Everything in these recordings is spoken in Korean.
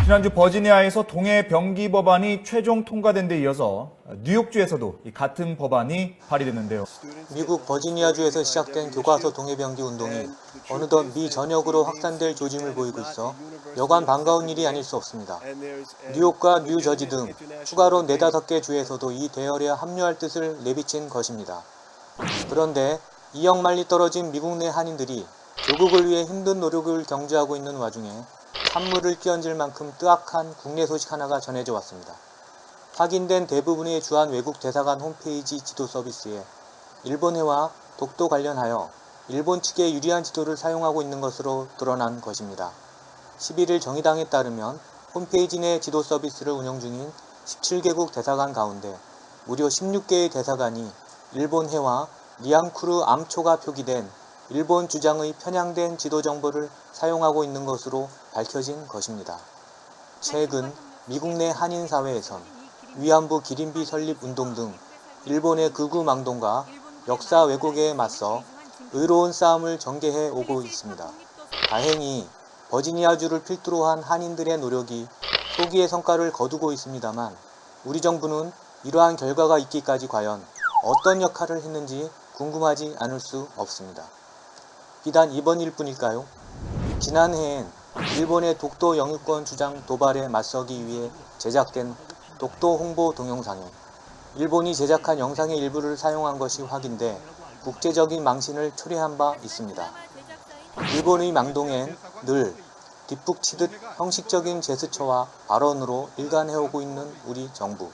지난주 버지니아에서 동해 병기 법안이 최종 통과된 데 이어서 뉴욕주에서도 같은 법안이 발의됐는데요. 미국 버지니아주에서 시작된 교과서 동해병기 운동이 어느덧 미 전역으로 확산될 조짐을 보이고 있어 여간 반가운 일이 아닐 수 없습니다. 뉴욕과 뉴저지 등 추가로 4-5개 주에서도 이 대열에 합류할 뜻을 내비친 것입니다. 그런데 이역만리 떨어진 미국 내 한인들이 조국을 위해 힘든 노력을 경주하고 있는 와중에 찬물을 끼얹을 만큼 뜨악한 국내 소식 하나가 전해져 왔습니다. 확인된 대부분의 주한 외국 대사관 홈페이지 지도 서비스에 일본해와 독도 관련하여 일본 측에 유리한 지도를 사용하고 있는 것으로 드러난 것입니다. 11일 정의당에 따르면 홈페이지 내 지도 서비스를 운영 중인 17개국 대사관 가운데 무려 16개의 대사관이 일본해와 리앙쿠르 암초가 표기된 일본 주장의 편향된 지도 정보를 사용하고 있는 것으로 밝혀진 것입니다. 최근 미국 내 한인 사회에선 위안부 기린비 설립 운동 등 일본의 극우망동과 역사 왜곡에 맞서 의로운 싸움을 전개해 오고 있습니다. 다행히 버지니아주를 필두로 한 한인들의 노력이 소기의 성과를 거두고 있습니다만 우리 정부는 이러한 결과가 있기까지 과연 어떤 역할을 했는지 궁금하지 않을 수 없습니다. 비단 이번 일뿐일까요? 지난해엔 일본의 독도 영유권 주장 도발에 맞서기 위해 제작된 독도 홍보 동영상에 일본이 제작한 영상의 일부를 사용한 것이 확인돼 국제적인 망신을 초래한 바 있습니다. 일본의 망동엔 늘 뒷북치듯 형식적인 제스처와 발언으로 일관해오고 있는 우리 정부.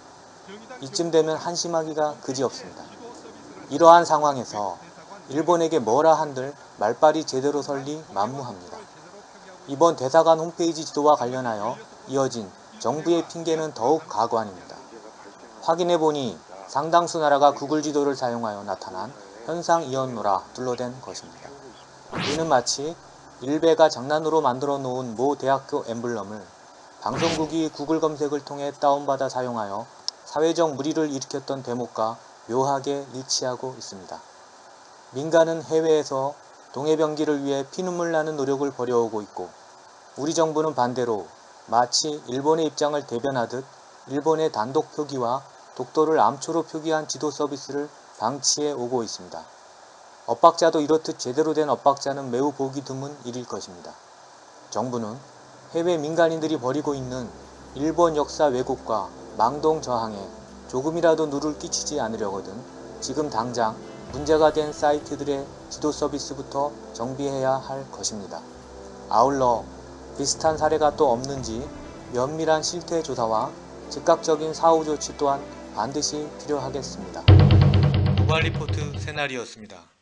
이쯤 되면 한심하기가 그지없습니다. 이러한 상황에서 일본에게 뭐라 한들 말빨이 제대로 설리 만무합니다. 이번 대사관 홈페이지 지도와 관련하여 이어진 정부의 핑계는 더욱 가관입니다. 확인해보니 상당수 나라가 구글 지도를 사용하여 나타난 현상이었노라 둘러댄 것입니다. 이는 마치 일베가 장난으로 만들어 놓은 모 대학교 엠블럼을 방송국이 구글 검색을 통해 다운받아 사용하여 사회적 물의를 일으켰던 대목과 묘하게 일치하고 있습니다. 민간은 해외에서 동해병기를 위해 피눈물 나는 노력을 벌여오고 있고 우리 정부는 반대로 마치 일본의 입장을 대변하듯 일본의 단독 표기와 독도를 암초로 표기한 지도 서비스를 방치해 오고 있습니다. 엇박자도 이렇듯 제대로 된 엇박자는 매우 보기 드문 일일 것입니다. 정부는 해외 민간인들이 벌이고 있는 일본 역사 왜곡과 망동 저항에 조금이라도 누를 끼치지 않으려거든 지금 당장 문제가 된 사이트들의 지도 서비스부터 정비해야 할 것입니다. 아울러 비슷한 사례가 또 없는지 면밀한 실태 조사와 즉각적인 사후 조치 또한 반드시 필요하겠습니다. 고발 리포트 새날이었습니다.